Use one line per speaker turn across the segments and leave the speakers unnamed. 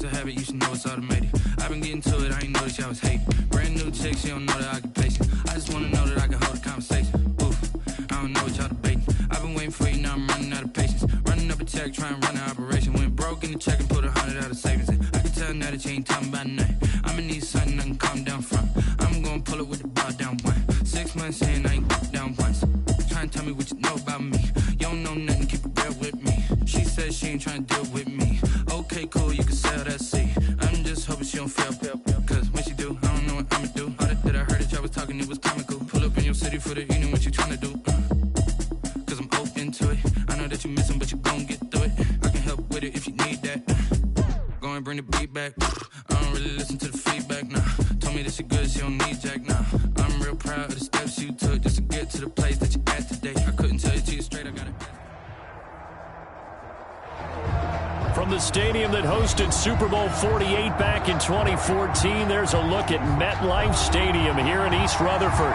a habit, you should know it's automated. I've been getting to it, I ain't noticed y'all was hating. Brand new chick, she don't know the occupation. I just wanna know that I can hold a conversation. Oof, I don't know what y'all debating. I've been waiting for you, now I'm running out of patience. Running up a check, trying to run an operation. Went broke in the check and put 100 out of savings in. I can tell now that you ain't talking about nothing. I'ma need something I can calm down from. I'm gonna pull it with the bar down one. 6 months in, I ain't down once. Trying to tell me what you know about me. You don't know nothing, keep it real with me. She says she ain't trying to deal with me. Okay, cool, you can sell that seat. I'm just hoping she don't fail. Cause when she do, I don't know what I'ma do. All that I heard that y'all was talking, it was comical. Pull up in your city for the evening, what you trying to do? Cause I'm open to it. I know that you missing, but you gon' get through it. I can help with it if you need that. Go and bring the beat back. I don't really listen to the feedback, nah. Told me that she good, she don't need jack, nah. I'm real proud of the steps you took just to get to the place that you at today. I couldn't tell you to you straight, I got it.
From the stadium that hosted Super Bowl 48 back in 2014, there's a look at MetLife Stadium here in East Rutherford.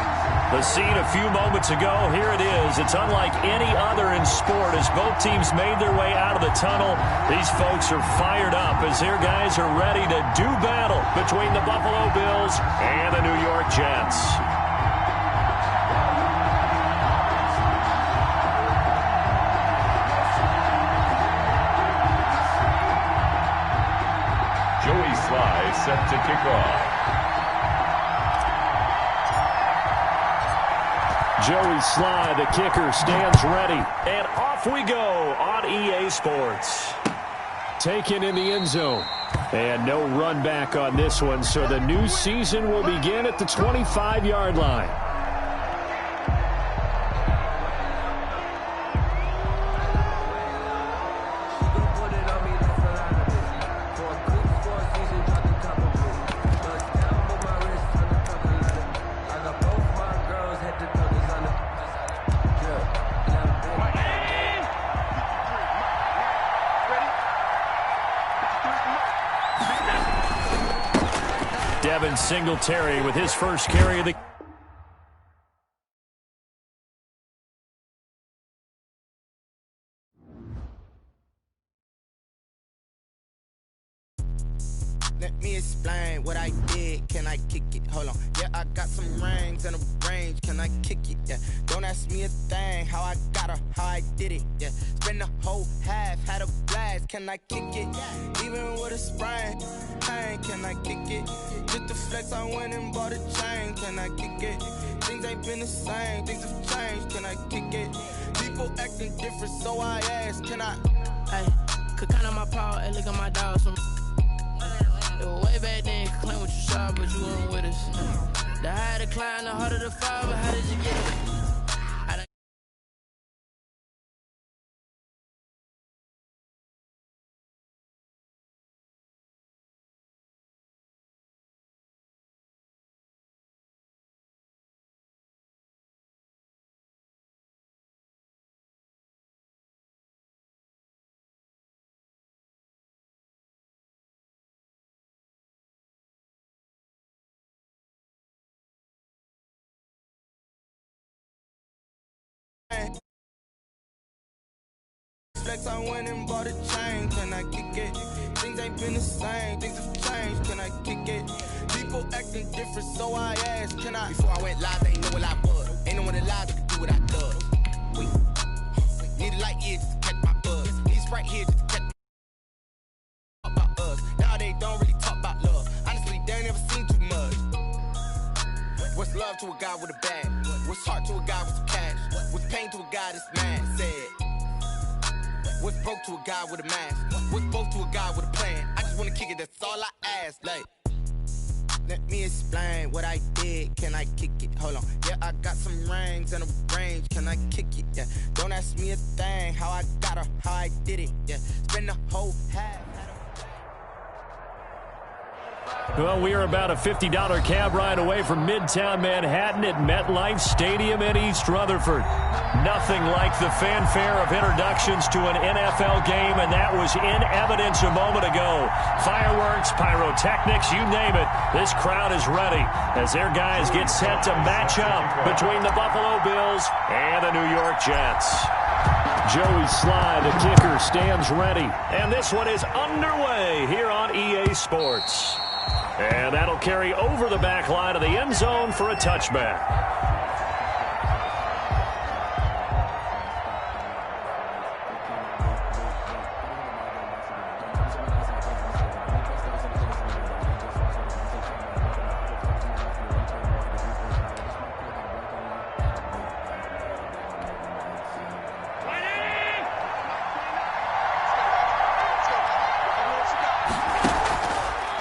The scene a few moments ago, here it is. It's unlike any other in sport as both teams made their way out of the tunnel. These folks are fired up as their guys are ready to do battle between the Buffalo Bills and the New York Jets.
Joey Sly set to kick off.
Joey Sly, the kicker, stands ready. And off we go on EA Sports. Taken in the end zone. And no run back on this one, so the new season will begin at the 25-yard line. Singletary with his first carry of the
Let me explain what I did. Can I kick it? Hold on. Yeah, I got some rings and a range. Can I kick it? Yeah. Don't ask me a thing. How I got her, how I did it. Yeah. Spend the whole half, had a blast. Can I kick it? Even with a sprain. Hey, can I kick it? Just the flex, I went and bought a chain. Can I kick it? Things ain't been the same. Things have changed. Can I kick it? People acting different, so I ask. Can I?
Hey, could count on my power and look at my dog. Way back then, you could claim what you saw, but you weren't with us. The higher the climb, the harder the fall, but how did you get it?
Flex, I went and bought a chain. Can I kick it? Things ain't been the same. Things have changed. Can I kick it? People acting different, so I asked. Can I? Before I went live, they ain't know what I was. Ain't no one alive that could do what I does. Wait. Need a light here just to catch my buzz. Need Sprite here just to catch about us. Now they don't really talk about love. Honestly, they ain't never seen too much. What's love to a guy with a bag? What's heart to a guy with some cash? What's pain to a guy that's mad? Said. What's broke to a guy with a mask? What's both to a guy with a plan? I just wanna kick it, that's all I ask. Like, let me explain what I did. Can I kick it? Hold on. Yeah, I got some rings and a range. Can I kick it? Yeah. Don't ask me a thing. How I got her, how I did it. Yeah. Spend the whole half.
Well, we are about a $50 cab ride away from Midtown Manhattan at MetLife Stadium in East Rutherford. Nothing like the fanfare of introductions to an NFL game, and that was in evidence a moment ago. Fireworks, pyrotechnics, you name it. This crowd is ready as their guys get set to match up between the Buffalo Bills and the New York Jets. Joey Sly, the kicker, stands ready. And this one is underway here on EA Sports. And that'll carry over the back line of the end zone for a touchback.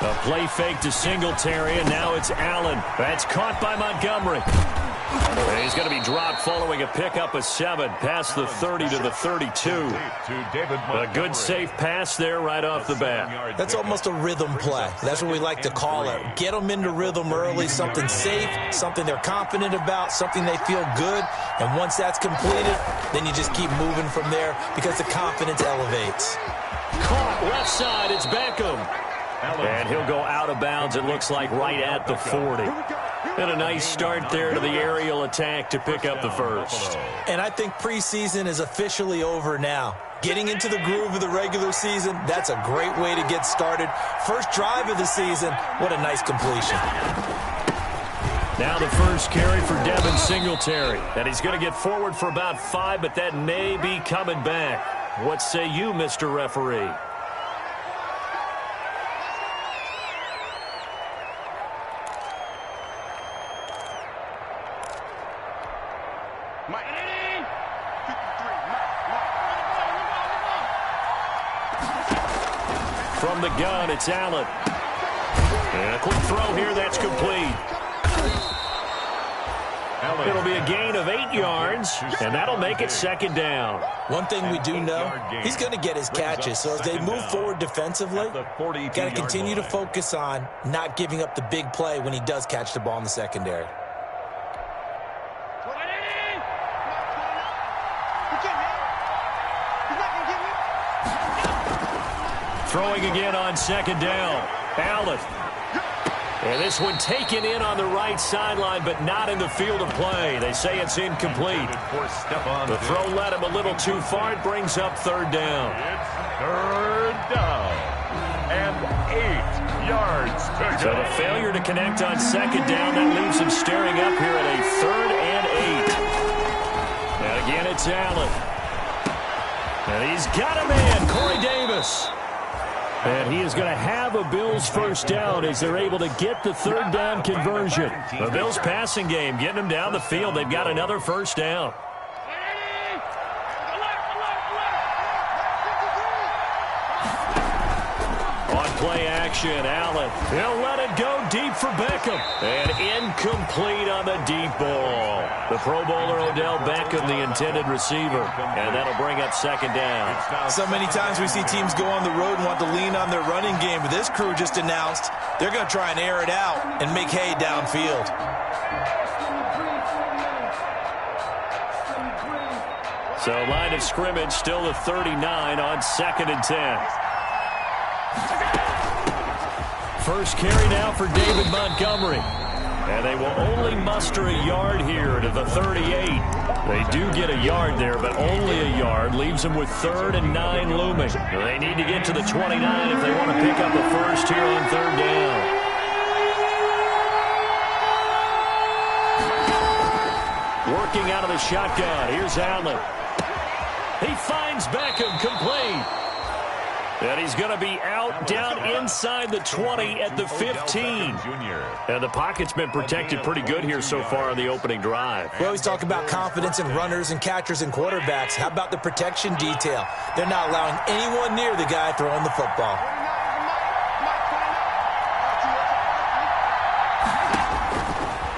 A play fake to Singletary, and now it's Allen. That's caught by Montgomery. And he's going to be dropped following a pickup of 7 past the 30 to the 32. A good safe pass there right off the bat.
That's almost a rhythm play. That's what we like to call it. Get them into rhythm early, something safe, something they're confident about, something they feel good. And once that's completed, then you just keep moving from there because the confidence elevates.
Caught left side, it's Beckham. And he'll go out of bounds, it looks like, right at the 40. And a nice start there to the aerial attack to pick up the first.
And I think preseason is officially over now. Getting into the groove of the regular season, that's a great way to get started. First drive of the season, what a nice completion.
Now the first carry for Devin Singletary. And he's going to get forward for about 5, but that may be coming back. What say you, Mr. Referee? From the gun, it's Allen. And a quick throw here, that's complete. It'll be a gain of 8 yards, and that'll make it second down.
One thing we do know, he's going to get his catches. So as they move forward defensively, got to continue to focus on not giving up the big play when he does catch the ball in the secondary.
Throwing again on second down. Allen. And this one taken in on the right sideline, but not in the field of play. They say it's incomplete. The throw led him a little too far. It brings up third down.
It's third down and 8 yards to
So
go.
the failure to connect on second down, that leaves him staring up here at a 3rd and 8. And again, it's Allen. And he's got a man, Corey Davis. And he is going to have a Bills first down as they're able to get the 3rd down conversion. The Bills passing game, getting them down the field. They've got another first down. On play action, Allen. He'll let it go deep for Beckham. And incomplete on the deep ball. The Pro Bowler Odell Beckham, the intended receiver. And that'll bring up second down.
So many times we see teams go on the road and want to lean on their running game, but this crew just announced they're going to try and air it out and make hay downfield.
So line of scrimmage still the 39 on 2nd and 10. First carry now for David Montgomery. And they will only muster a yard here to the 38. They do get a yard there, but only a yard. Leaves them with 3rd and 9 looming. They need to get to the 29 if they want to pick up a first here on 3rd down. Working out of the shotgun. Here's Allen. He finds Beckham, complete. And he's going to be out down inside the 20 at the 15. And the pocket's been protected pretty good here so far on the opening drive.
We always talk about confidence in runners and catchers and quarterbacks. How about the protection detail? They're not allowing anyone near the guy throwing the football.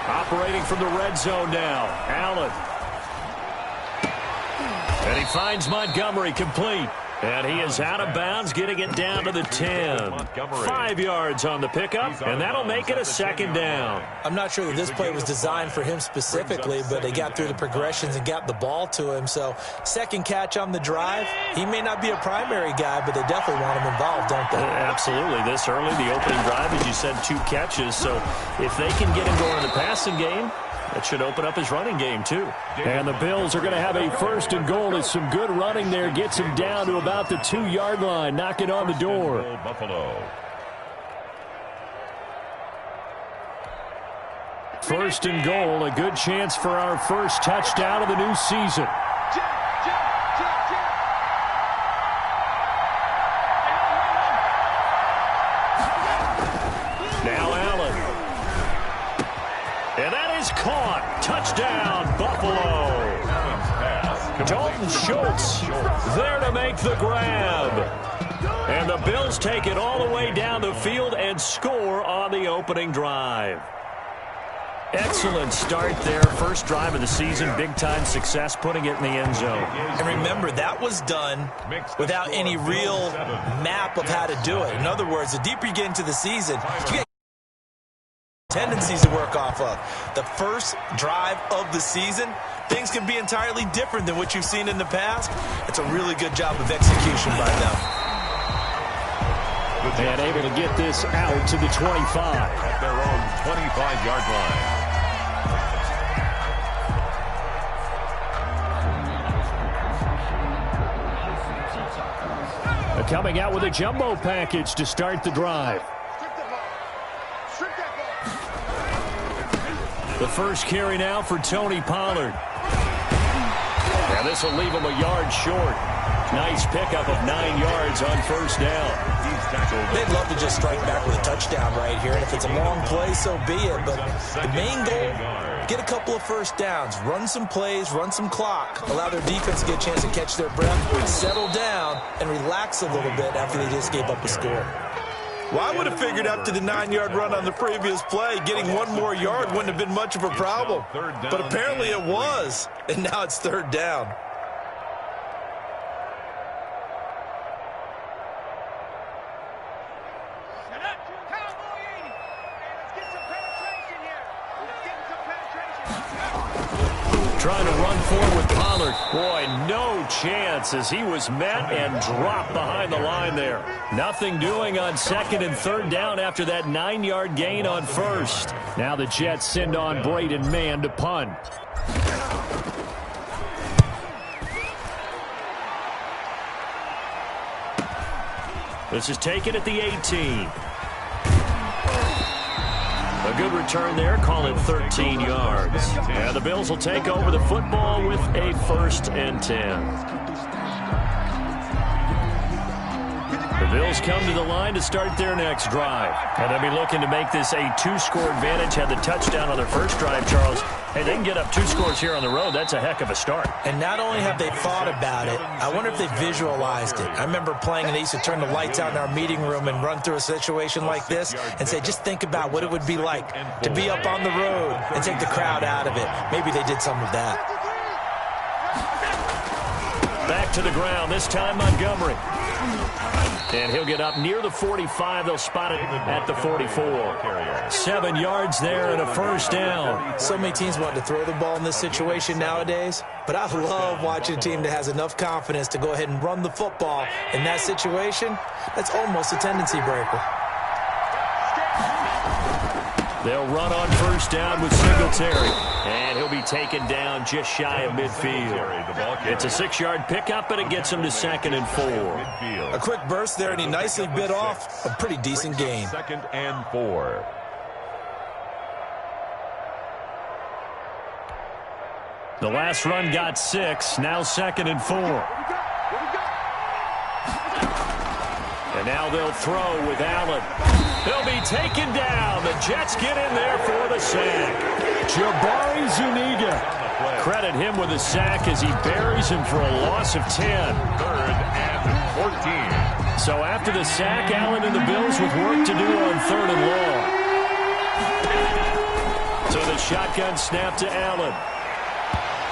Operating from the red zone now, Allen. And he finds Montgomery, complete. And he is out of bounds, getting it down to the 10. 5 yards on the pickup, and that'll make it a second down.
I'm not sure that this play was designed for him specifically, but they got through the progressions and got the ball to him. So second catch on the drive. He may not be a primary guy, but they definitely want him involved, don't they?
Absolutely. This early, the opening drive, as you said, 2 catches. So if they can get him going in the passing game, that should open up his running game, too. And the Bills are going to have a first and goal as some good running there gets him down to about the 2-yard line. Knock it on the door.
Buffalo.
First and goal, a good chance for our first touchdown of the new season. Now Allen. And that is caught. Touchdown, Buffalo. Dalton Schultz there to make the grab. And the Bills take it all the way down the field and score on the opening drive. Excellent start there. First drive of the season. Big-time success putting it in the end zone.
And remember, that was done without any real map of how to do it. In other words, the deeper you get into the season, you get tendencies to work off of. The first drive of the season, things can be entirely different than what you've seen in the past. It's a really good job of execution by them.
And able to get this out to the 25.
At their own 25-yard line.
Coming out with a jumbo package to start the drive. The first carry now for Tony Pollard. And this will leave him a yard short. Nice pickup of 9 yards on first down.
They'd love to just strike back with a touchdown right here. And if it's a long play, so be it. But the main goal, get a couple of first downs, run some plays, run some clock, allow their defense to get a chance to catch their breath, settle down, and relax a little bit after they just gave up a score. Well, I would have figured after the 9-yard run on the previous play, getting one more yard wouldn't have been much of a problem. But apparently it was, and now it's third down.
Trying to run forward with Pollard. Boy, no chance as he was met and dropped behind the line there. Nothing doing on second and third down after that 9-yard gain on first. Now the Jets send on Braden Mann to punt. This is taken at the 18. A good return there, call it 13 yards. And the Bills will take over the football with a 1st and 10. The Bills come to the line to start their next drive. And they'll be looking to make this a 2-score advantage. Had the touchdown on their first drive, Charles. Hey, they can get up 2 scores here on the road. That's a heck of a start.
And not only have they thought about it, I wonder if they visualized it. I remember playing, and they used to turn the lights out in our meeting room and run through a situation like this and say, just think about what it would be like to be up on the road and take the crowd out of it. Maybe they did some of that.
Back to the ground, this time Montgomery. And he'll get up near the 45. They'll spot it at the 44. 7 yards there and a first down.
So many teams want to throw the ball in this situation nowadays, but I love watching a team that has enough confidence to go ahead and run the football. In that situation, that's almost a tendency breaker.
They'll run on first down with Singletary. And he'll be taken down just shy of midfield. It's a 6-yard pickup, but it gets him to 2nd and 4.
A quick burst there, and he nicely bit off a pretty decent gain.
2nd and 4.
The last run got 6, now 2nd and 4. And now they'll throw with Allen. They'll be taken down. The Jets get in there for the sack. Jabari Zuniga. Credit him with a sack as he buries him for a loss of 10.
3rd and 14.
So after the sack, Allen and the Bills with work to do on 3rd and long. So the shotgun snap to Allen.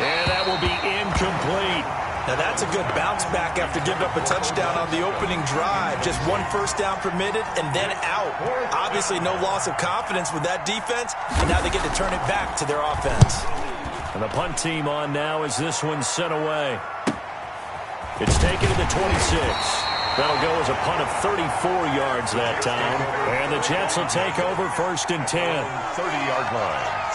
And that will be incomplete.
Now that's a good bounce back after giving up a touchdown on the opening drive. Just one first down permitted and then out. Obviously no loss of confidence with that defense, and now they get to turn it back to their offense.
And the punt team on now as this one's sent away. It's taken to the 26. That'll go as a punt of 34 yards that time. And the Jets will take over 1st and 10.
30-yard line.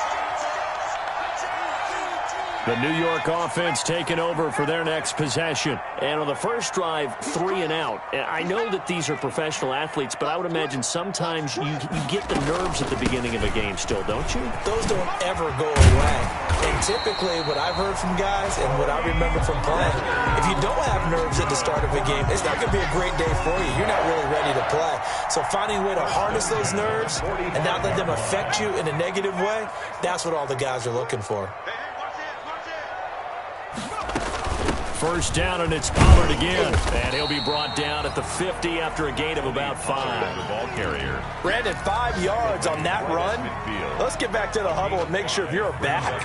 The New York offense taking over for their next possession.
And on the first drive, 3 and out. I know that these are professional athletes, but I would imagine sometimes you get the nerves at the beginning of a game still, don't you?
Those don't ever go away. And typically what I've heard from guys and what I remember from playing, if you don't have nerves at the start of a game, it's not going to be a great day for you. You're not really ready to play. So finding a way to harness those nerves and not let them affect you in a negative way, that's what all the guys are looking for.
First down, and it's Pollard again. And he'll be brought down at the 50 after a gain of about 5.
The ball carrier.
Brandon, 5 yards on that run. Let's get back to the huddle and make sure if you're a back,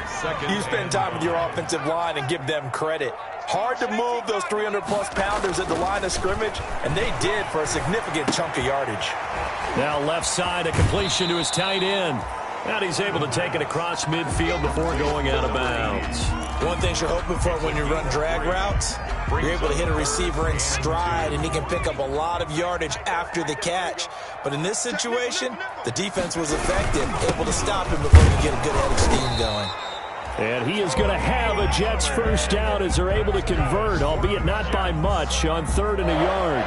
you spend time with your offensive line and give them credit. Hard to move those 300-plus pounders at the line of scrimmage, and they did for a significant chunk of yardage.
Now left side, a completion to his tight end. And he's able to take it across midfield before going out of bounds.
One thing you're hoping for when you run drag routes, you're able to hit a receiver in stride, and he can pick up a lot of yardage after the catch. But in this situation, the defense was effective, able to stop him before he could get a good head of steam going.
And he is going to have a Jets first down as they're able to convert, albeit not by much, on 3rd and a yard.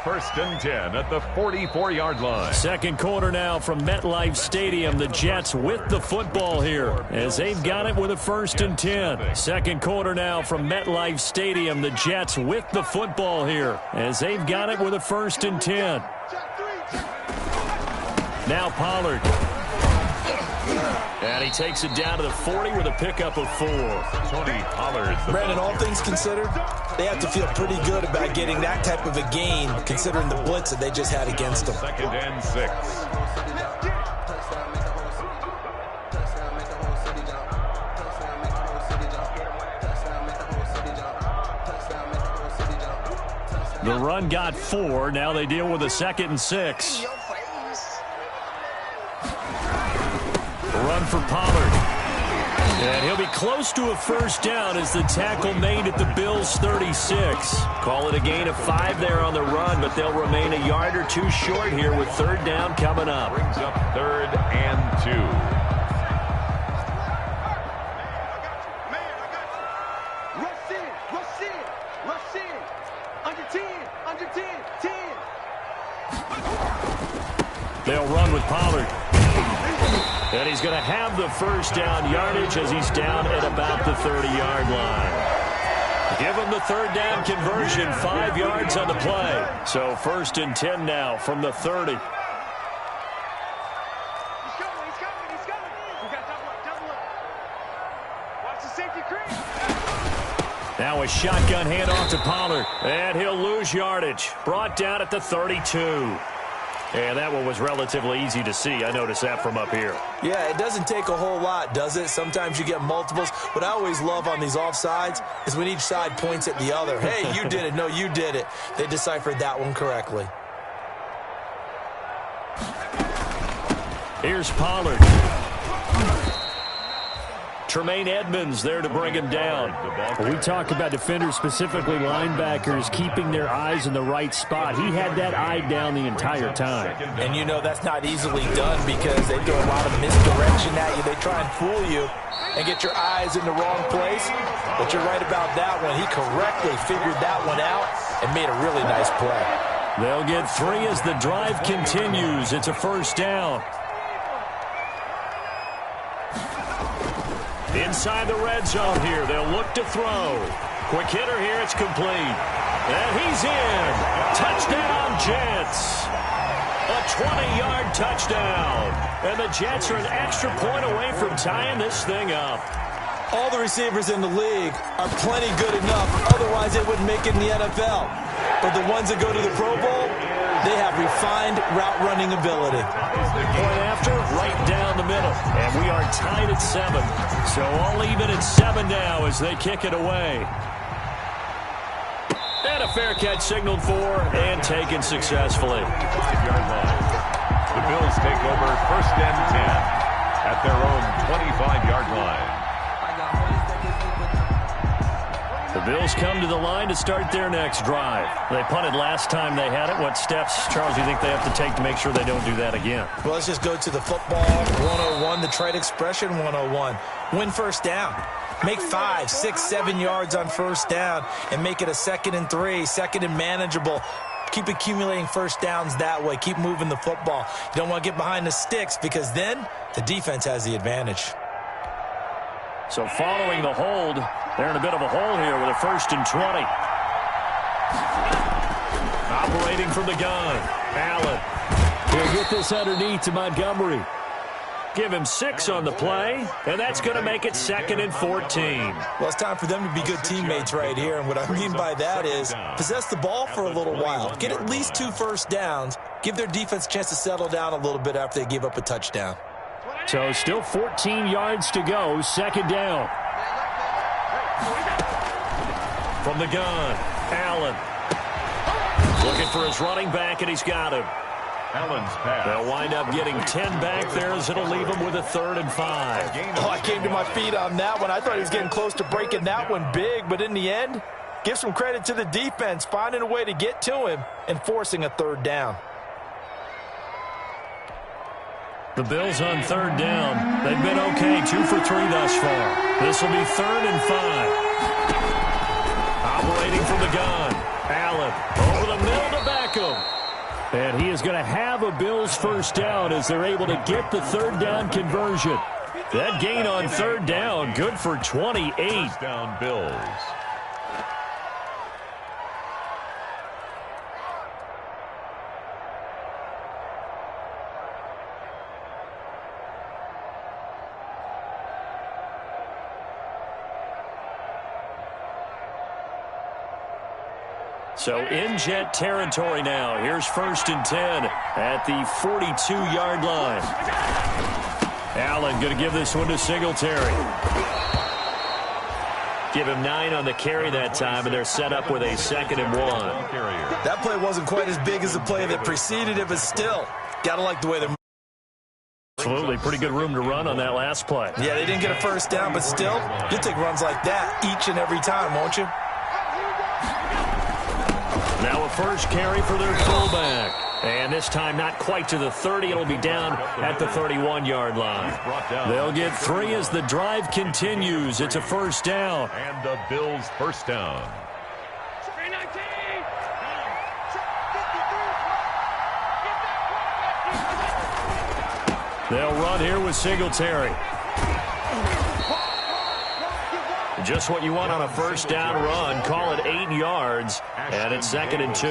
1st and 10 at the 44-yard line.
Second quarter now from MetLife Stadium. The Jets with the football here as they've got it with a 1st and 10. Second quarter now from MetLife Stadium. The Jets with the football here as they've got it with a 1st and 10. Now Pollard. And he takes it down to the 40 with a pickup of 4.
Tony Pollard.
Brandon, all things considered, they have to feel pretty good about getting that type of a gain, considering the blitz that they just had against them.
2nd and 6.
The run got 4. Now they deal with a 2nd and 6. Run for Pollard. And he'll be close to a first down as the tackle made at the Bills' 36.
Call it a gain of 5 there on the run, but they'll remain a yard or 2 short here with 3rd down coming up.
Brings up 3rd and 2.
Rush in. Under 10.
They'll run with Pollard. And he's going to have the first down yardage as he's down at about the 30-yard line. Give him the 3rd down conversion, 5 yards on the play. So 1st and 10 now from the 30.
He's coming. We got double up. Watch the safety creep.
Now a shotgun handoff to Pollard. And he'll lose yardage. Brought down at the 32. And that one was relatively easy to see. I noticed that from up here.
Yeah, it doesn't take a whole lot, does it? Sometimes you get multiples. What I always love on these offsides is when each side points at the other. Hey, you did it. No, you did it. They deciphered that one correctly.
Here's Pollard. Tremaine Edmonds there to bring him down.
We talk about defenders, specifically linebackers, keeping their eyes in the right spot. He had that eye down the entire time.
And you know that's not easily done because they do a lot of misdirection at you. They try and fool you and get your eyes in the wrong place. But you're right about that one. He correctly figured that one out and made a really nice play.
They'll get 3 as the drive continues. It's a first down. Inside the red zone here. They'll look to throw. Quick hitter here. It's complete. And he's in. Touchdown, Jets. A 20-yard touchdown. And the Jets are an extra point away from tying this thing up.
All the receivers in the league are plenty good enough. Otherwise, they wouldn't make it in the NFL. But the ones that go to the Pro Bowl, they have refined route running ability.
Point after, right down the middle. And we are tied at 7. So all even at 7 now as they kick it away. And a fair catch signaled for and taken successfully.
5-yard line. The Bills take over 1st and 10 at their own 25-yard line.
The Bills come to the line to start their next drive. They punted last time they had it. What steps, Charles, do you think they have to take to make sure they don't do that again?
Well, let's just go to the football 101, the trade expression 101. Win first down. Make 5, 6, 7 yards on first down and make it a 2nd and 3, 2nd and manageable. Keep accumulating first downs that way. Keep moving the football. You don't want to get behind the sticks because then the defense has the advantage.
So following the hold, they're in a bit of a hole here with a 1st and 20. Operating from the gun, Allen.
He'll get this underneath to Montgomery.
Give him 6 on the play, and that's going to make it 2nd and 14.
Well, it's time for them to be good teammates right here, and what I mean by that is possess the ball for a little while. Get at least 2 first downs. Give their defense a chance to settle down a little bit after they give up a touchdown.
So still 14 yards to go, 2nd down.
From the gun, Allen. Looking for his running back, and he's got him.
Allen's pass.
They'll wind up getting 10 back there as it'll leave him with a 3rd and 5.
Oh, I came to my feet on that one. I thought he was getting close to breaking that one big, but in the end, give some credit to the defense, finding a way to get to him and forcing a 3rd down.
The Bills on 3rd down. They've been okay, 2 for 3 thus far. This will be 3rd and 5. Operating from the gun, Allen over the middle to Beckham.
And he is going to have a Bills first down as they're able to get the 3rd down conversion.
That gain on 3rd down, good for 28.
First down Bills.
So in Jet territory now. Here's 1st and 10 at the 42-yard line. Allen going to give this one to Singletary. Give him 9 on the carry that time, and they're set up with a 2nd and 1.
That play wasn't quite as big as the play that preceded it, but still, got to like the way they're.
Absolutely, pretty good room to run on that last play.
Yeah, they didn't get a first down, but still, you'll take runs like that each and every time, won't you?
Now a first carry for their fullback. And this time not quite to the 30. It'll be down at the 31-yard line. They'll get 3 as the drive continues. It's a first down.
And the Bills first down.
They'll run here with Singletary. Just what you want on a first down run. Call it 8 yards, and it's 2nd and 2.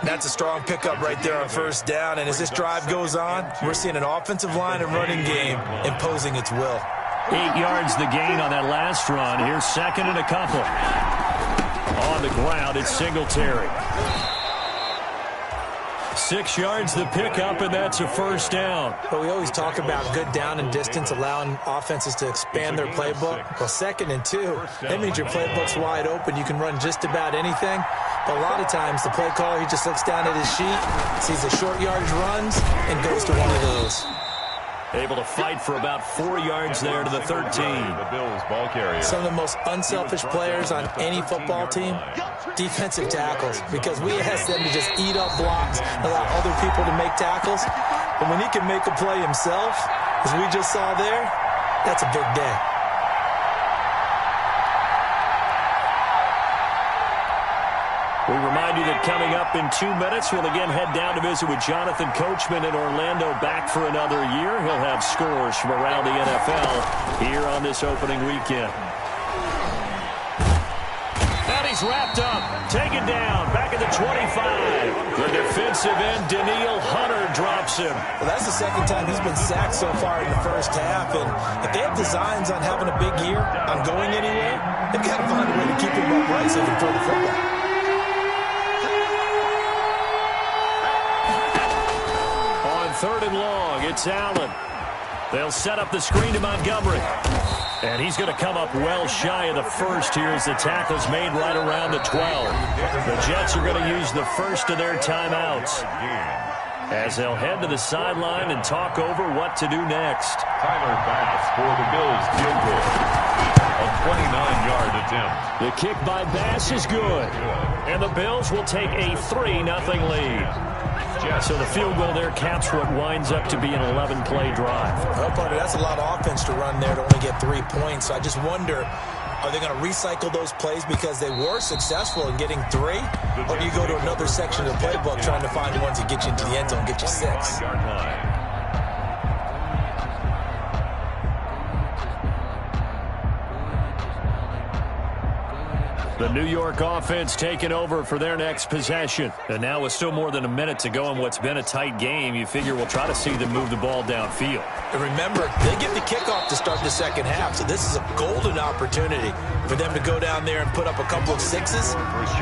That's a strong pickup right there on first down, and as this drive goes on, we're seeing an offensive line and running game imposing its will.
8 yards the gain on that last run. Here's 2nd and a couple. On the ground, it's Singletary. 6 yards the pickup, and that's a first down.
But we always talk about good down and distance, allowing offenses to expand their playbook. Well, 2nd and 2, that means your playbook's wide open. You can run just about anything. But a lot of times, the play caller, he just looks down at his sheet, sees the short yardage runs, and goes to one of those.
Able to fight for about 4 yards there to the 13.
The Bills ball carrier.
Some of the most unselfish players on any football team, defensive tackles, because we ask them to just eat up blocks, allow other people to make tackles. But when he can make a play himself, as we just saw there, that's a big day.
We remind you that coming up in 2 minutes, we'll again head down to visit with Jonathan Coachman in Orlando, back for another year. He'll have scores from around the NFL here on this opening weekend. And he's wrapped up, taken down, back at the 25. The defensive end, Daniil Hunter, drops him.
Well, that's the 2nd time he's been sacked so far in the first half. And if they have designs on having a big year, on going anywhere, they've got to find a way to keep him upright so they can throw the football. On 3rd and long, it's Allen. They'll set up the screen to Montgomery.
And he's going to come up well shy of the first here as the tackle's made right around the 12. The Jets are going to use the first of their timeouts as they'll head to the sideline and talk over what to do next.
Tyler Bass for the Bills field goal. A 29-yard attempt.
The kick by Bass is good. And the Bills will take a 3-0 lead. So the field goal there caps what winds up to be an 11-play drive.
Well, partner, that's a lot of offense to run there to only get 3 points. So I just wonder, are they going to recycle those plays because they were successful in getting 3? Or do you go to another section of the playbook trying to find ones that get you into the end zone and get you 6?
The New York offense taking over for their next possession. And now with still more than a minute to go in what's been a tight game, you figure we'll try to see them move the ball downfield.
And remember, they get the kickoff to start the second half, so this is a golden opportunity for them to go down there and put up a couple of 6s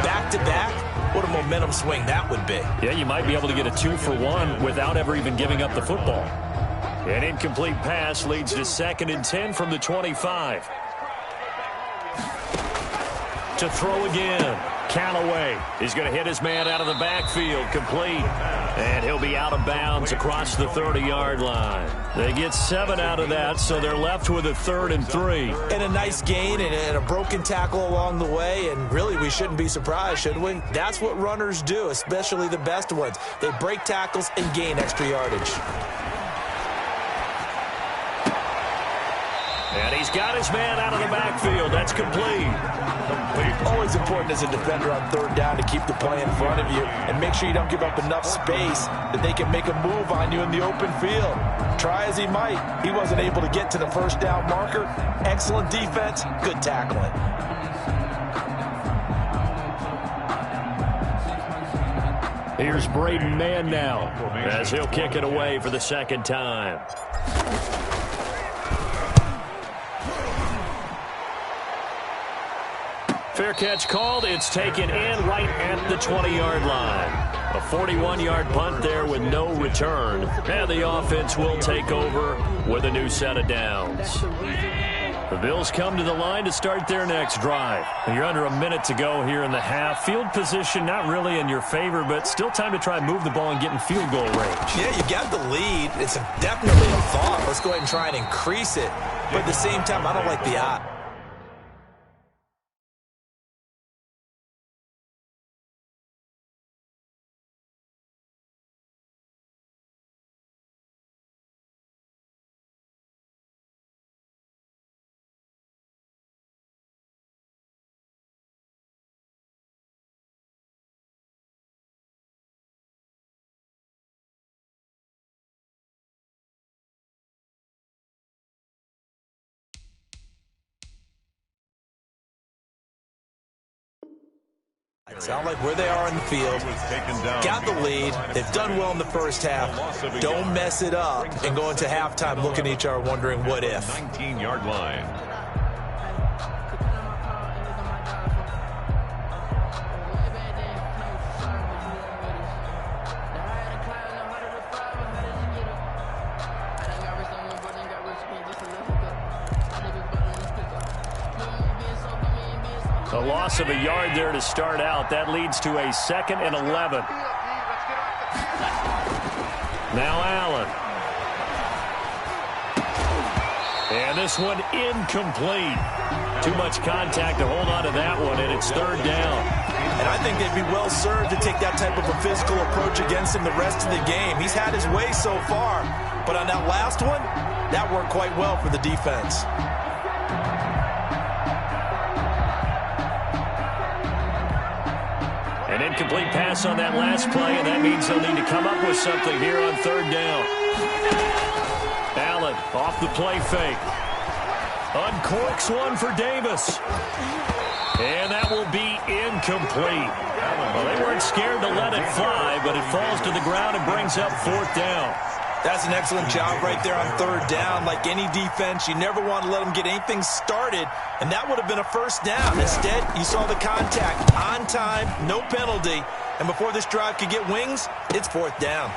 back-to-back. What a momentum swing that would be.
Yeah, you might be able to get a 2-for-1 without ever even giving up the football. An incomplete pass leads to 2nd and 10 from the 25. To throw again. Callaway is going to hit his man out of the backfield. Complete. And he'll be out of bounds across the 30-yard line. They get 7 out of that, so they're left with a 3rd and 3.
And a nice gain and a broken tackle along the way. And really, we shouldn't be surprised, should we? That's what runners do, especially the best ones. They break tackles and gain extra yardage.
And he's got his man out of the backfield. That's complete.
Always important as a defender on 3rd down to keep the play in front of you and make sure you don't give up enough space that they can make a move on you in the open field. Try as he might, he wasn't able to get to the 1st down marker. Excellent defense, good tackling.
Here's Braden Mann now as he'll kick it away for the 2nd time. Fair catch called. It's taken in right at the 20-yard line. A 41-yard punt there with no return. And the offense will take over with a new set of downs. The Bills come to the line to start their next drive. You're under a minute to go here in the half. Field position not really in your favor, but still time to try and move the ball and get in field goal range.
Yeah, you got the lead. It's definitely a thought. Let's go ahead and try and increase it. But at the same time, I don't like the odds. Sound like where they are in the field. Got the lead. They've done well in the first half. Don't mess it up and go into halftime looking at each other wondering what if.
19-yard line.
A loss of a yard there to start out. That leads to a 2nd and 11. Now Allen. And this one incomplete. Too much contact to hold on to that one, and it's 3rd down.
And I think they'd be well served to take that type of a physical approach against him the rest of the game. He's had his way so far, but on that last one, that worked quite well for the defense.
An incomplete pass on that last play, and that means they'll need to come up with something here on 3rd down. Allen off the play fake. Uncorks one for Davis. And that will be incomplete. Well, they weren't scared to let it fly, but it falls to the ground and brings up 4th down.
That's an excellent job right there on 3rd down. Like any defense, you never want to let them get anything started, and that would have been a 1st down. Instead, you saw the contact on time, no penalty, and before this drive could get wings, it's 4th down.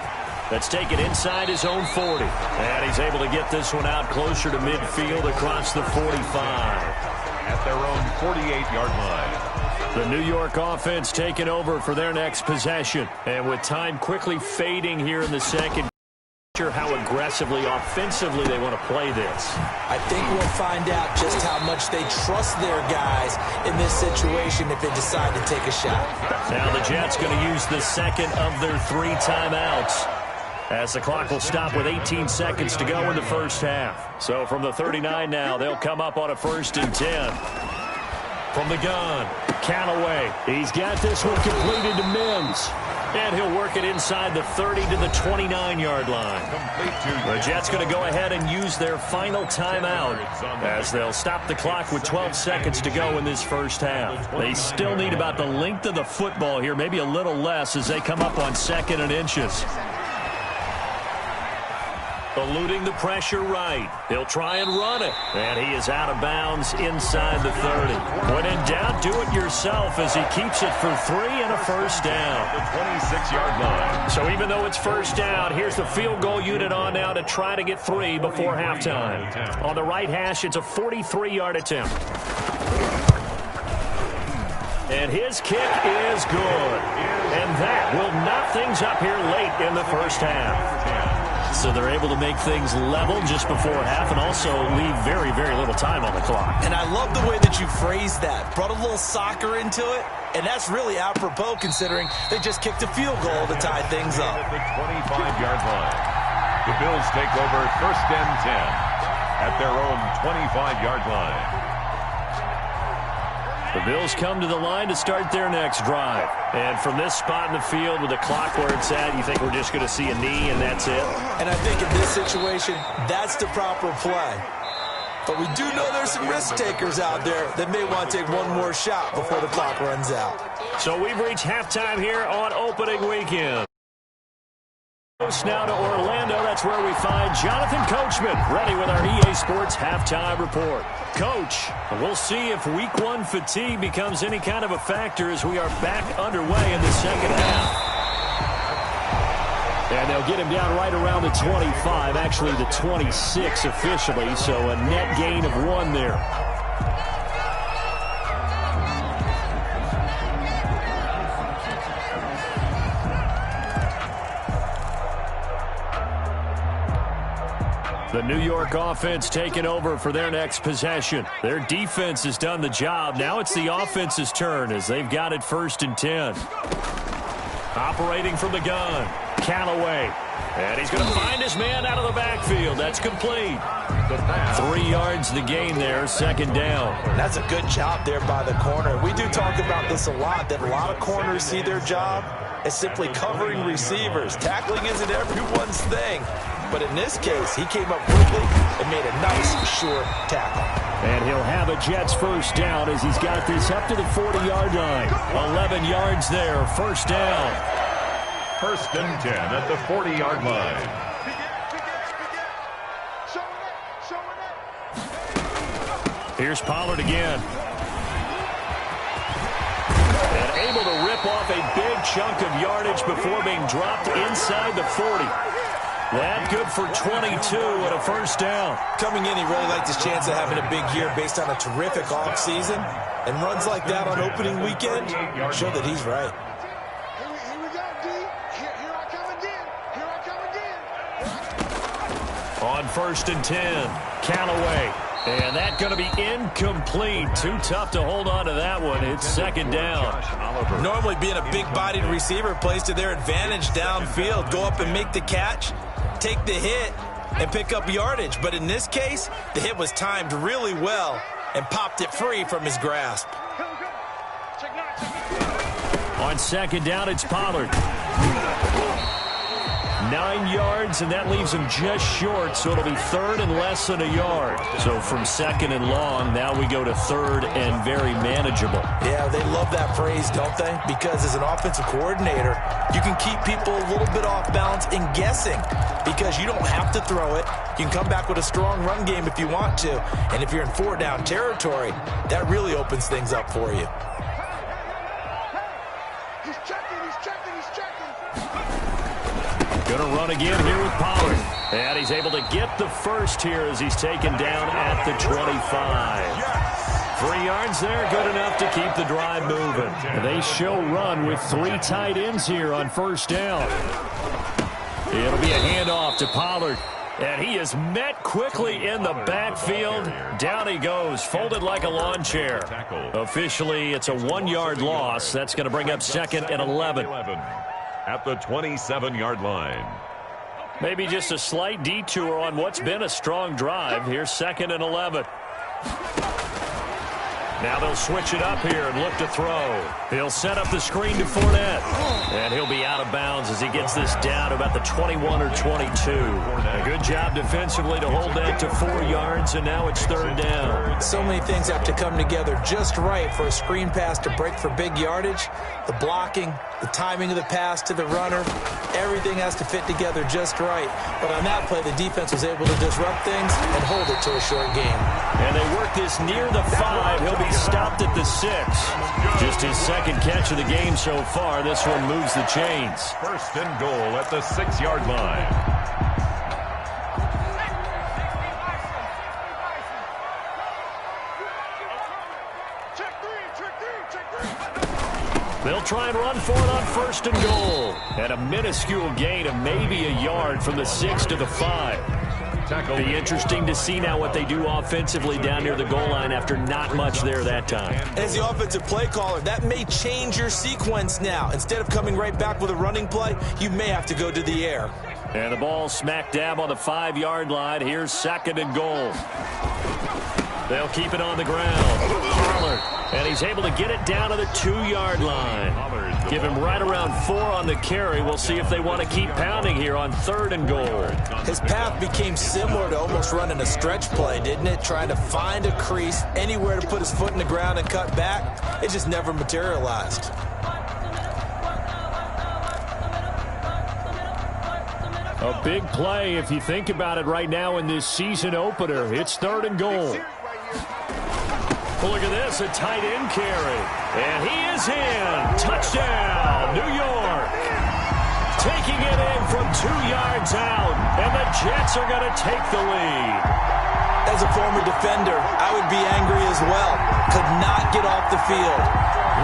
Let's take it inside his own 40. And he's able to get this one out closer to midfield across the 45.
At their own 48-yard line.
The New York offense taking over for their next possession. And with time quickly fading here in the second, sure how aggressively, offensively they want to play this.
I think we'll find out just how much they trust their guys in this situation if they decide to take a shot.
Now the Jets going to use the second of their 3 timeouts, as the clock will stop with 18 seconds to go in the first half. So from the 39 now, they'll come up on a 1st and 10. From the gun, Callaway. He's got this one completed to Mims. And he'll work it inside the 30 to the 29-yard line. The Jets going to go ahead and use their final timeout, as they'll stop the clock with 12 seconds to go in this first half. They still need about the length of the football here, maybe a little less, as they come up on 2nd and inches. Eluding the pressure right. He'll try and run it. And he is out of bounds inside the 30. When in doubt, do it yourself, as he keeps it for 3 and a first down.
The 26-yard line.
So even though it's first down, here's the field goal unit on now to try to get 3 before halftime. On the right hash, it's a 43-yard attempt. And his kick is good. And that will knock things up here late in the first half. So they're able to make things level just before half and also leave very, very little time on the clock.
And I love the way that you phrased that. Brought a little soccer into it, and that's really apropos considering they just kicked a field goal to tie things up.
At the 25-yard line. The Bills take over 1st and 10 at their own 25-yard line.
The Bills come to the line to start their next drive. And from this spot in the field with the clock where it's at, you think we're just going to see a knee and that's it?
And I think in this situation, that's the proper play. But we do know there's some risk takers out there that may want to take one more shot before the clock runs out.
So we've reached halftime here on opening weekend. Now to Orlando, that's where we find Jonathan Coachman, ready with our EA Sports halftime report. Coach, we'll see if Week 1 fatigue becomes any kind of a factor as we are back underway in the second half. And they'll get him down right around the 25, actually the 26 officially, so a net gain of 1 there. The New York offense taking over for their next possession. Their defense has done the job. Now it's the offense's turn as they've got it 1st and 10. Operating from the gun, Callaway. And he's going to find his man out of the backfield. That's complete. 3 yards the gain there, 2nd down.
That's a good job there by the corner. We do talk about this a lot, that a lot of corners see their job as simply covering receivers. Tackling isn't everyone's thing. But in this case, he came up quickly and made a nice, short tackle.
And he'll have a Jets 1st down as he's got this up to the 40-yard line. 11 yards there, 1st down.
1st and 10 at the 40-yard line.
Here's Pollard again. And able to rip off a big chunk of yardage before being dropped inside the 40. That good for 22 and a 1st down.
Coming in, he really liked his chance of having a big year based on a terrific offseason. And runs like that on opening weekend show that he's right.
Here we go, D. Here I come again. Here I come again.
On 1st and 10, Callaway. And that going to be incomplete. Too tough to hold on to that one. It's 2nd down.
Normally being a big-bodied receiver plays to their advantage downfield. Go up and make the catch, take the hit, and pick up yardage. But in this case, the hit was timed really well and popped it free from his grasp.
On 2nd down, it's Pollard. 9 yards, and that leaves him just short, so it'll be 3rd and less than a yard. So from 2nd and long, now we go to 3rd and very manageable.
Yeah, they love that phrase, don't they? Because as an offensive coordinator, you can keep people a little bit off balance and guessing because you don't have to throw it. You can come back with a strong run game if you want to. And if you're in 4-down territory, that really opens things up for you.
He's checking.
Gonna run again here with Pollard. And he's able to get the first here as he's taken down at the 25. 3 yards there, good enough to keep the drive moving.
They show run with 3 tight ends here on first down.
It'll be a handoff to Pollard. And he is met quickly in the backfield. Down he goes, folded like a lawn chair. Officially, it's a 1-yard loss. That's going to bring up 2nd and 11.
At the 27-yard line.
Maybe just a slight detour on what's been a strong drive. Here's 2nd and 11. Now they'll switch it up here and look to throw. He'll set up the screen to Fournette. And he'll be out of bounds as he gets this down to about the 21 or 22. A good job defensively to hold that to 4 yards, and now it's 3rd down.
So many things have to come together just right for a screen pass to break for big yardage. The blocking, the timing of the pass to the runner, everything has to fit together just right. But on that play, the defense was able to disrupt things and hold it to a short game.
And they work this near the 5. He'll be stopped at the 6. Just his 2nd catch of the game so far. This one moves the chains.
1st and goal at the 6-yard line.
They'll try and run for it on 1st and goal. And a minuscule gain of maybe a yard from the 6 to the 5. Be interesting to see now what they do offensively down near the goal line after not much there that time.
As the offensive play caller, that may change your sequence now. Instead of coming right back with a running play, you may have to go to the air.
And the ball smack dab on the 5-yard line. Here's 2nd and goal. They'll keep it on the ground. Pollard, and he's able to get it down to the 2-yard line. Give him right around 4 on the carry. We'll see if they want to keep pounding here on 3rd and goal.
His path became similar to almost running a stretch play, didn't it? Trying to find a crease, anywhere to put his foot in the ground and cut back. It just never materialized.
A big play if you think about it right now in this season opener. It's 3rd and goal.
Look at this, a tight end carry. And he is in. Touchdown, New York. Taking it in from 2 yards out. And the Jets are going to take the lead.
As a former defender, I would be angry as well. Could not get off the field.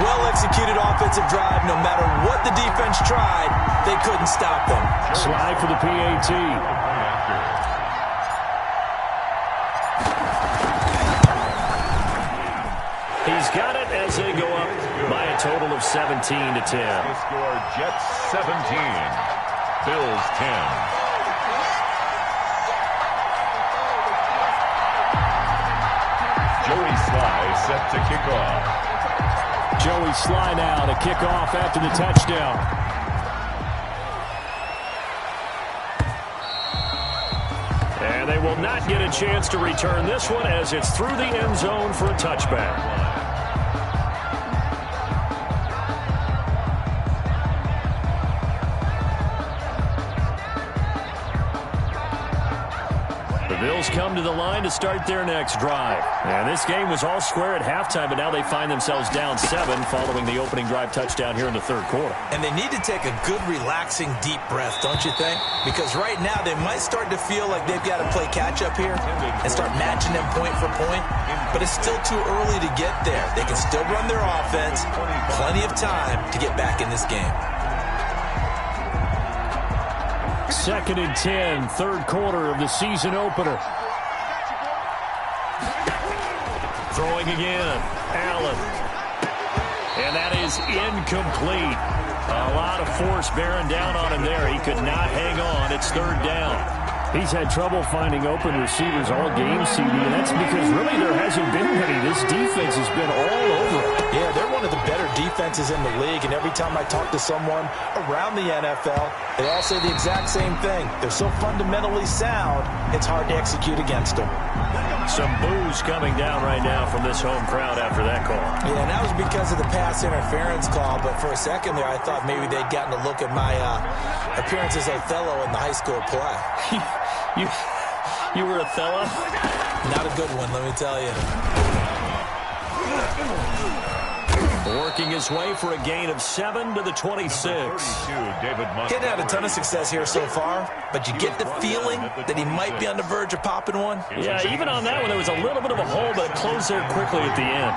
Well-executed offensive drive. No matter what the defense tried, they couldn't stop them.
Slide for the PAT.
He's got it as they go up by a total of 17 to 10.
The score, Jets 17, Bills 10. Joey Sly set to kick off.
Joey Sly now to kick off after the touchdown.
And they will not get a chance to return this one as it's through the end zone for a touchback. Bills come to the line to start their next drive. And this game was all square at halftime, but now they find themselves down 7 following the opening drive touchdown here in the 3rd quarter.
And they need to take a good, relaxing, deep breath, don't you think? Because right now they might start to feel like they've got to play catch-up here and start matching them point for point. But it's still too early to get there. They can still run their offense. Plenty of time to get back in this game.
2nd and 10, 3rd quarter of the season opener.
Throwing again, Allen. And that is incomplete. A lot of force bearing down on him there. He could not hang on. It's 3rd down.
He's had trouble finding open receivers all game, CD, and that's because really there hasn't been many. This defense has been all over it.
Yeah, they're one of the better defenses in the league, and every time I talk to someone around the NFL, they all say the exact same thing. They're so fundamentally sound, it's hard to execute against them.
Some boos coming down right now from this home crowd after that call.
Yeah, and that was because of the pass interference call, but for a second there I thought maybe they'd gotten a look at my appearance as Othello in the high school play.
You were Othello?
Not a good one, let me tell you.
Working his way for a gain of 7 to the 26.
He'd had a ton of success here so far, but you get the feeling that he might be on the verge of popping one.
Yeah, even on that one, there was a little bit of a hole, but it closed there quickly at the end.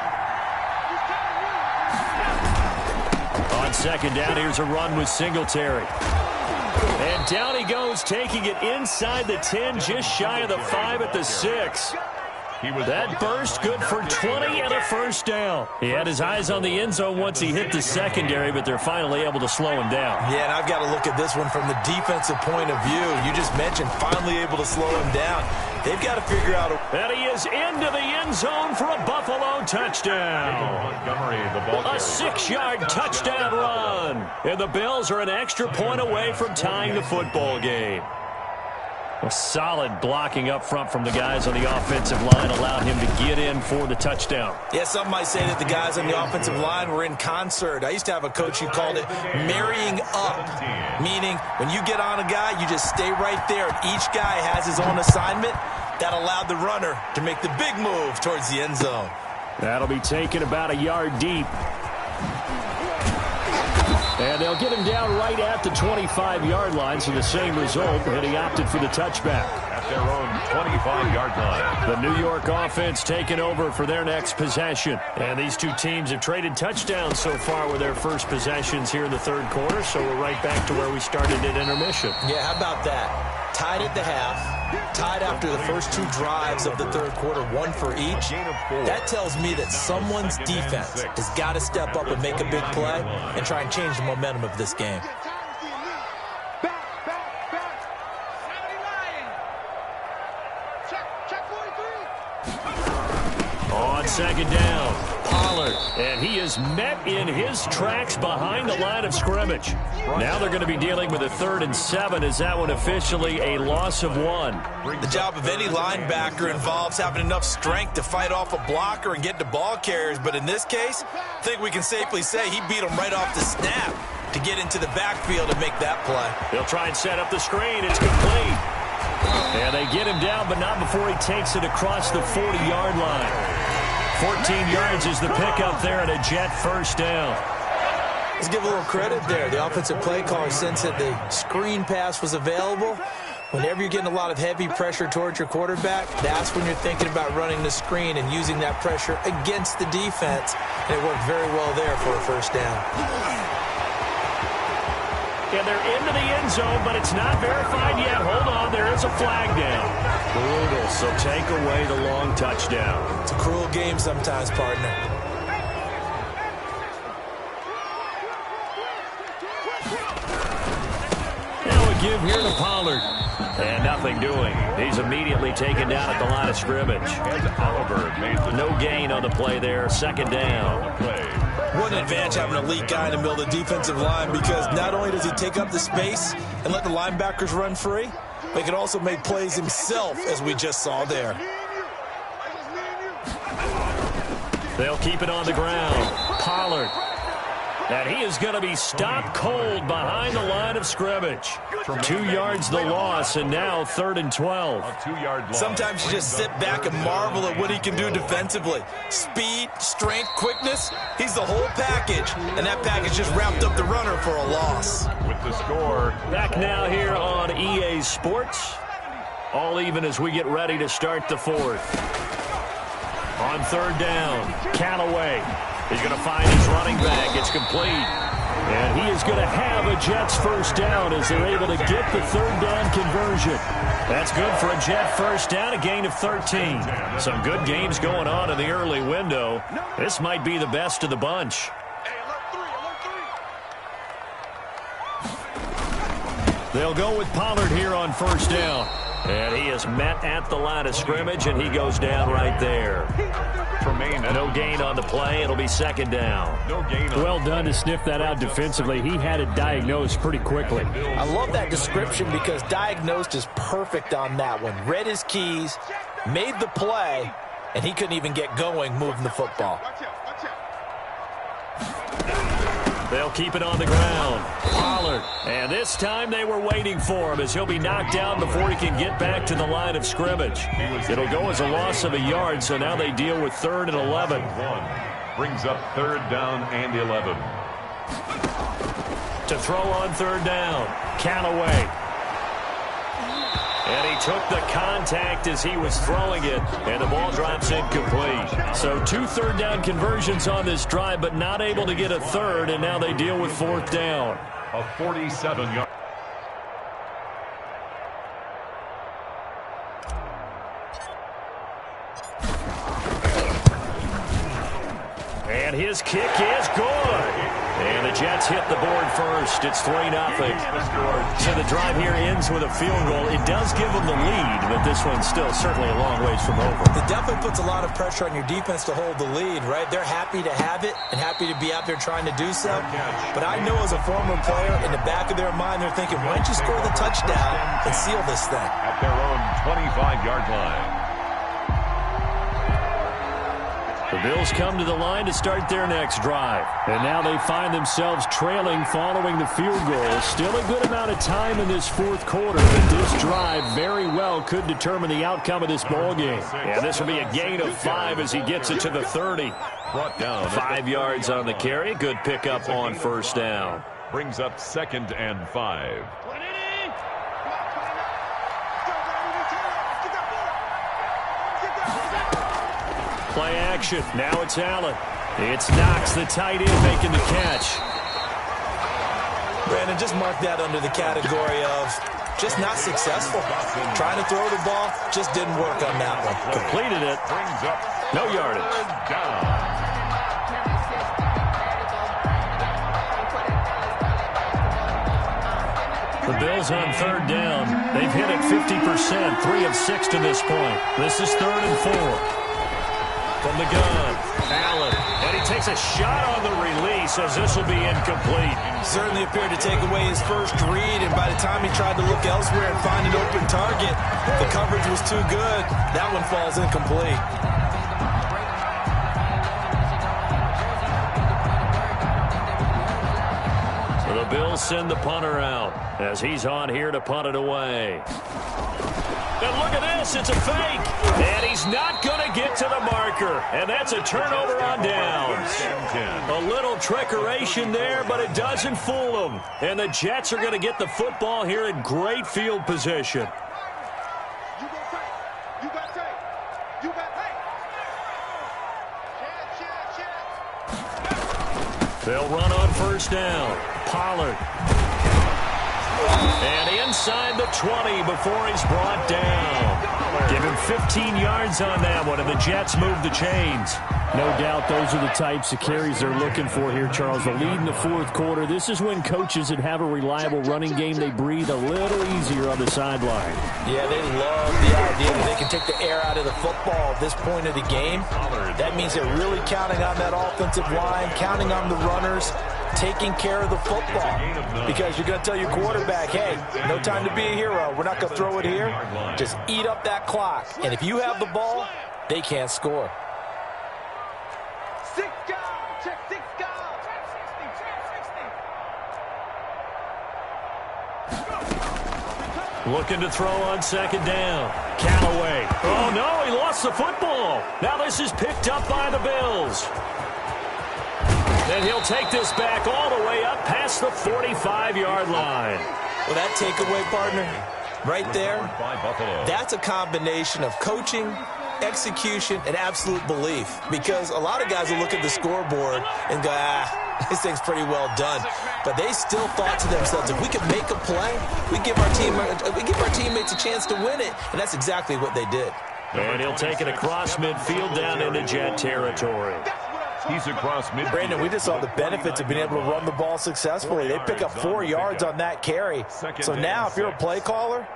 On second down, here's a run with Singletary. And down he goes, taking it inside the 10, just shy of the 5 at the 6. That burst good for 20 and a first down. He had his eyes on the end zone once he hit the secondary, but they're finally able to slow him down.
Yeah, and I've got to look at this one from the defensive point of view. You just mentioned finally able to slow him down. They've got to figure out
And he is into the end zone for a Buffalo touchdown. A 6-yard touchdown run. And the Bills are an extra point away from tying the football game. A solid blocking up front from the guys on the offensive line allowed him to get in for the touchdown.
Yeah, some might say that the guys on the offensive line were in concert. I used to have a coach who called it marrying up, meaning when you get on a guy, you just stay right there, and each guy has his own assignment. That allowed the runner to make the big move towards the end zone.
That'll be taken about a yard deep. And they'll get him down right at the 25-yard line, so the same result, and he opted for the touchback.
At their own 25-yard line.
The New York offense taking over for their next possession. And these two teams have traded touchdowns so far with their first possessions here in the third quarter, so we're right back to where we started at intermission.
Yeah, how about that? Tied at the half, tied after the first two drives of the third quarter, one for each. That tells me that someone's defense has got to step up and make a big play and try and change the momentum of this game.
On second down, Pollard, and he is met in his tracks behind the line of scrimmage. Now they're going to be dealing with a 3rd and 7. Is that one officially a loss of 1?
The job of any linebacker involves having enough strength to fight off a blocker and get to ball carriers, but in this case, I think we can safely say he beat him right off the snap to get into the backfield and make that play.
They'll try and set up the screen. It's complete. And they get him down, but not before he takes it across the 40-yard line. 14 yards is the pickup there and a Jet first down.
Let's give a little credit there. The offensive play caller sensed that the screen pass was available. Whenever you're getting a lot of heavy pressure towards your quarterback, that's when you're thinking about running the screen and using that pressure against the defense. And it worked very well there for a first down.
And they're into the end zone, but it's not verified yet. Hold on, there is a flag down. Brutal, so take away the long touchdown.
It's a cruel game sometimes, partner.
Now a give here to Pollard. And nothing doing. He's immediately taken down at the line of scrimmage. No gain on the play there. Second down.
What an advantage having an elite guy in the middle of the defensive line, because not only does he take up the space and let the linebackers run free, but he can also make plays himself, as we just saw there.
They'll keep it on the ground. Pollard. And he is going to be stopped cold behind the line of scrimmage. 2 yards the loss, and now 3rd and 12.
Sometimes you just sit back and marvel at what he can do defensively. Speed, strength, quickness, he's the whole package. And that package just wrapped up the runner for a loss.
With the score.
Back now here on EA Sports. All even as we get ready to start the 4th. On 3rd down, Callaway. He's going to find his running back. It's complete. And he is going to have a Jets first down as they're able to get the 3rd down conversion. That's good for a Jet first down, a gain of 13. Some good games going on in the early window. This might be the best of the bunch. They'll go with Pollard here on first down. And he is met at the line of scrimmage, and he goes down right there. No gain on the play. It'll be second down.
Well done to sniff that out defensively. He had it diagnosed pretty quickly.
I love that description because diagnosed is perfect on that one. Read his keys, made the play, and he couldn't even get going moving the football.
They'll keep it on the ground. Pollard. And this time they were waiting for him as he'll be knocked down before he can get back to the line of scrimmage. It'll go as a loss of a yard, so now they deal with 3rd and 11.
Brings up 3rd down and 11.
To throw on 3rd down, Callaway. And he took the contact as he was throwing it, and the ball drops incomplete. So 2 3rd down conversions on this drive, but not able to get a 3rd, and now they deal with 4th down.
A 47-yard.
And his kick is good. And the Jets hit the board first. It's 3-0. So the drive here ends with a field goal. It does give them the lead, but this one's still certainly a long ways from over.
It definitely puts a lot of pressure on your defense to hold the lead, right? They're happy to have it and happy to be out there trying to do so. But I know as a former player, in the back of their mind, they're thinking, why don't you score the touchdown and seal this thing?
At their own 25-yard line.
The Bills come to the line to start their next drive. And now they find themselves trailing following the field goal. Still a good amount of time in this 4th quarter, but this drive very well could determine the outcome of this ball game. And this will be a gain of 5 as he gets it to the 30.
Brought down
5 yards on the carry. Good pickup on 1st down.
Brings up 2nd and 5.
Play action. Now it's Allen. It's Knox, the tight end, making the catch.
Brandon, just mark that under the category of just not successful. Trying to throw the ball, just didn't work on that one.
Completed it. No yardage. The Bills on 3rd down. They've hit it 50%, 3 of 6 to this point. This is 3rd and 4. From the gun, Allen, and he takes a shot on the release as this will be incomplete.
Certainly appeared to take away his first read, and by the time he tried to look elsewhere and find an open target, the coverage was too good. That one falls incomplete.
So the Bills send the punter out as he's on here to punt it away. And look at this, it's a fake. And he's not going to get to the marker. And that's a turnover on downs. A little trickeration there, but it doesn't fool them. And the Jets are going to get the football here in great field position. They'll run on 1st down. Pollard. And inside the 20 before he's brought down. Give him 15 yards on that one, and the Jets move the chains.
No doubt those are the types of carries they're looking for here, Charles. The lead in the 4th quarter. This is when coaches that have a reliable running game, they breathe a little easier on the sideline.
Yeah, they love the idea that they can take the air out of the football at this point of the game. That means they're really counting on that offensive line, counting on the runners, taking care of the football. Because you're going to tell your quarterback, hey, no time to be a hero. We're not going to throw it here. Just eat up that clock. And if you have the ball, they can't score.
Looking to throw on 2nd down. Callaway. Oh, no, he lost the football. Now this is picked up by the Bills. And he'll take this back all the way up past the 45-yard line.
Well, that takeaway, partner, right there, that's a combination of coaching, execution, and absolute belief. Because a lot of guys will look at the scoreboard and go, this thing's pretty well done. But they still thought to themselves, if we can make a play, we give our teammates a chance to win it. And that's exactly what they did.
And he'll take it across midfield down into Jet territory.
He's across midfield.
Brandon, we just saw the benefits of being able to run the ball successfully. They pick up 4 yards on that carry. So now if you're a play caller,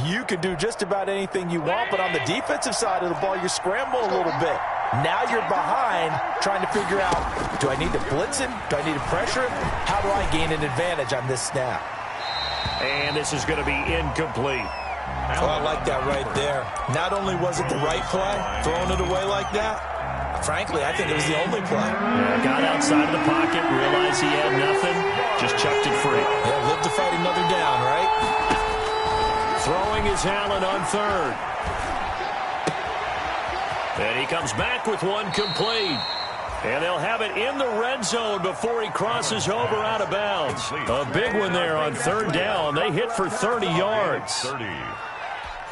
you can do just about anything you want. But on the defensive side of the ball, you scramble a little bit. Now you're behind trying to figure out, do I need to blitz him? Do I need to pressure him? How do I gain an advantage on this snap?
And this is going to be incomplete.
Oh, I like that right there. Not only was it the right play, throwing it away like that, frankly, I think it was the only play.
Yeah, got outside of the pocket, realized he had nothing, just chucked it free.
Yeah, live to fight another down, right?
Throwing is Allen on 3rd. And he comes back with one complete. And they'll have it in the red zone before he crosses over out of bounds. A big one there on third down. They hit for 30 yards.
30.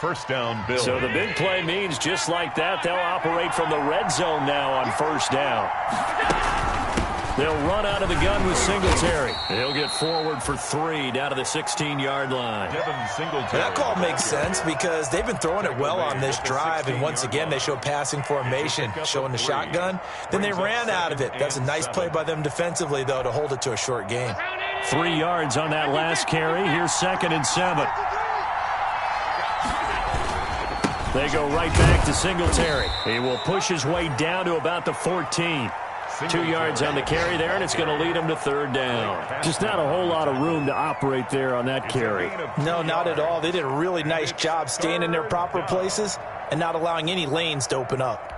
First down, Bills.
So the big play means just like that, they'll operate from the red zone now on first down. They'll run out of the gun with Singletary. He'll get forward for 3 down to the 16-yard line.
That call makes sense because they've been throwing it well on this drive, and once again they show passing formation, showing the shotgun. Then they ran out of it. That's a nice play by them defensively, though, to hold it to a short gain.
3 yards on that last carry. Here's 2nd and 7. They go right back to Singletary. He will push his way down to about the 14. 2 yards on the carry there, and it's going to lead him to third down.
Just not a whole lot of room to operate there on that carry.
No, not at all. They did a really nice job staying in their proper places and not allowing any lanes to open up.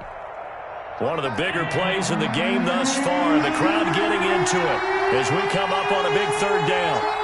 One of the bigger plays in the game thus far. The crowd getting into it as we come up on a big third down.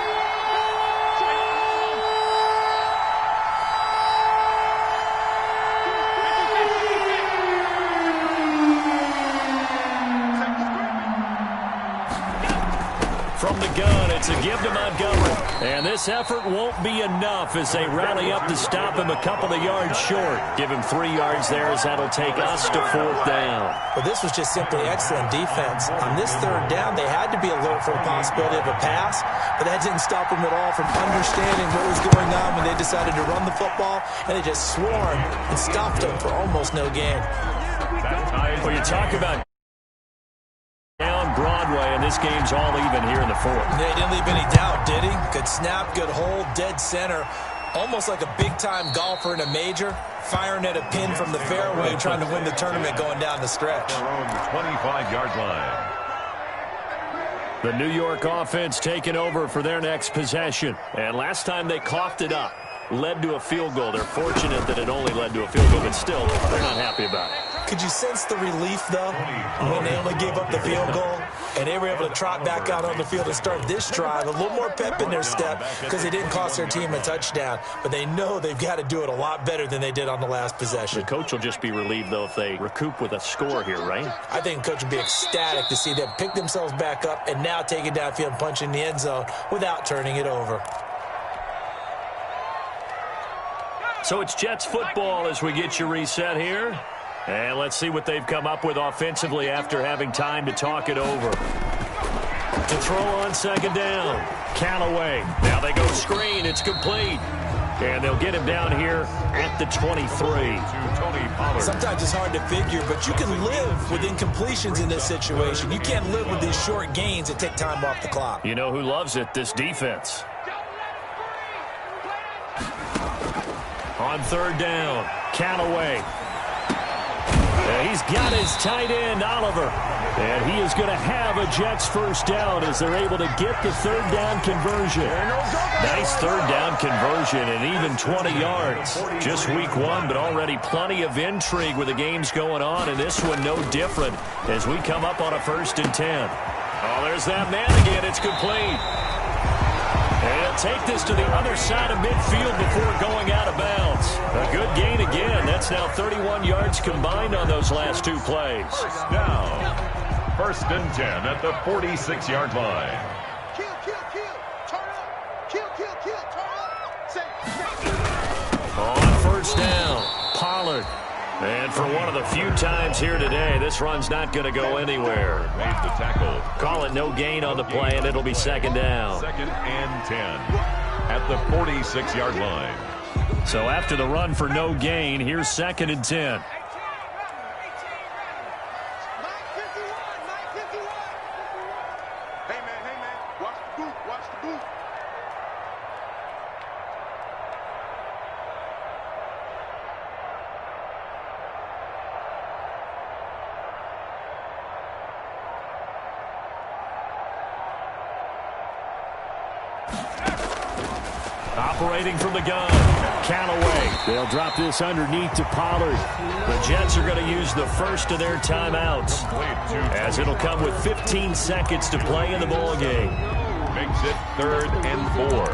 From the gun, it's a give to Montgomery. And this effort won't be enough as they rally up to stop him a couple of yards short. Give him 3 yards there as that'll take us to fourth down.
Well, this was just simply excellent defense. On this third down, they had to be alert for the possibility of a pass, but that didn't stop them at all from understanding what was going on when they decided to run the football, and they just swarmed and stopped them for almost no gain.
Well, you talk about down Broadway, and this game's all even here in the fourth.
They didn't leave any doubt, did he? Good snap, good hold, dead center. Almost like a big-time golfer in a major, firing at a pin from the fairway, trying to win the tournament going down the stretch.
Their own 25-yard line.
The New York offense taking over for their next possession. And last time they coughed it up, led to a field goal. They're fortunate that it only led to a field goal, but still, they're not happy about it.
Could you sense the relief, though, when they only gave up the field goal and they were able to trot back out on the field and start this drive? A little more pep in their step because they didn't cost their team a touchdown, but they know they've got to do it a lot better than they did on the last possession.
The coach will just be relieved, though, if they recoup with a score here, right?
I think the coach will be ecstatic to see them pick themselves back up and now take it downfield and punch in the end zone without turning it over.
So it's Jets football as we get you reset here. And let's see what they've come up with offensively after having time to talk it over. To throw on second down. Callaway. Now they go screen. It's complete. And they'll get him down here at the 23.
Sometimes it's hard to figure, but you can live with incompletions in this situation. You can't live with these short gains that take time off the clock.
You know who loves it? This defense. On third down, Callaway. He's got his tight end, Oliver. And he is going to have a Jets first down as they're able to get the third down conversion. Nice third down conversion and even 20 yards. Just week 1, but already plenty of intrigue with the games going on, and this one no different as we come up on a 1st and 10. Oh, there's that man again. It's complete. And he'll take this to the other side of midfield before going out of bounds. A good gain again. That's now 31 yards combined on those last 2 plays.
First down. 1st and 10 at the 46-yard line.
Kill, turn up. Kill, turn up.
On first down, Pollard. And for one of the few times here today, this run's not going to go anywhere.
Made the tackle.
Call it no gain on the play, and it'll be 2nd down.
2nd and 10 at the 46-yard line.
So after the run for no gain, here's 2nd and 10.
Hey, man, watch the boot.
Operating from the gun, Callaway.
They'll drop this underneath to Pollard.
The Jets are going to use the first of their timeouts, as it'll come with 15 seconds to play in the ball game.
Makes it 3rd and 4.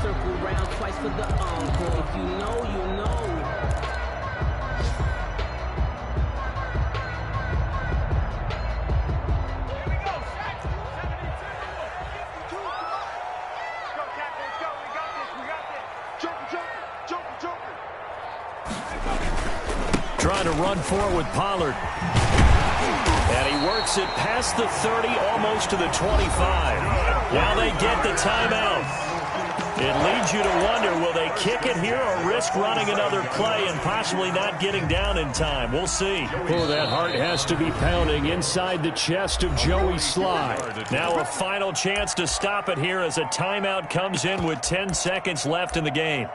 Circle round twice for the encore. If you know, you know.
Trying to run forward with Pollard. And he works it past the 30, almost to the 25. Now they get the timeout. It leads you to wonder, will they kick it here or risk running another play and possibly not getting down in time? We'll see.
Oh, that heart has to be pounding inside the chest of Joey Sly.
Now a final chance to stop it here as a timeout comes in with 10 seconds left in the game.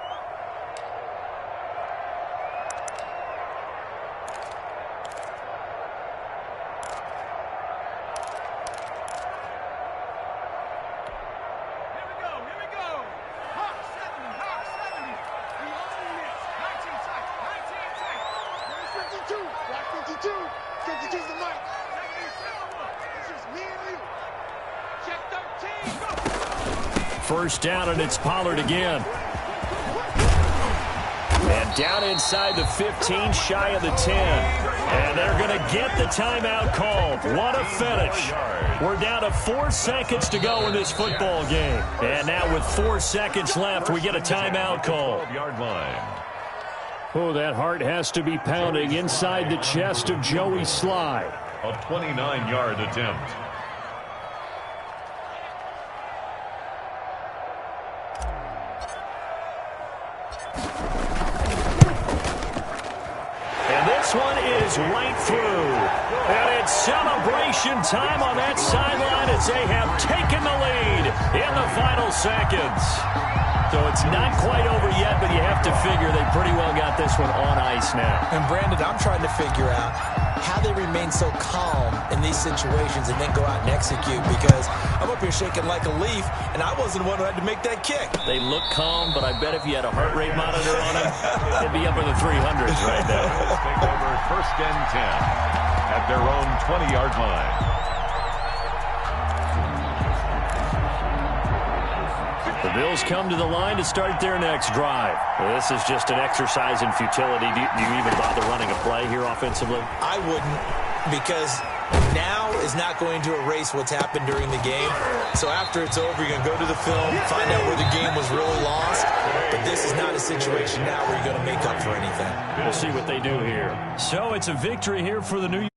First down, and it's Pollard again.
And down inside the 15, shy of the 10. And they're going to get the timeout called. What a finish. We're down to 4 seconds to go in this football game. And now with 4 seconds left, we get a timeout call.
Oh, that heart has to be pounding inside the chest of Joey Sly.
A 29-yard attempt.
This one is right through. And it's celebration time on that sideline as they have taken the lead in the final seconds. So it's not quite over yet, but you have to figure they pretty well got this one on ice now.
And Brandon, I'm trying to figure out how they remain so calm in these situations and then go out and execute, because I'm up here shaking like a leaf, and I wasn't the one who had to make that kick.
They look calm, but I bet if you had a heart rate monitor on them, they'd be up in the 300s right now.
Take over first and 10 at their own 20-yard line.
The Bills come to the line to start their next drive. Well, this is just an exercise in futility. Do you even bother running a play here offensively?
I wouldn't, because now is not going to erase what's happened during the game. So after it's over, you're going to go to the film, find out where the game was really lost. But this is not a situation now where you're going to make up for anything.
We'll see what they do here. So it's a victory here for the New York.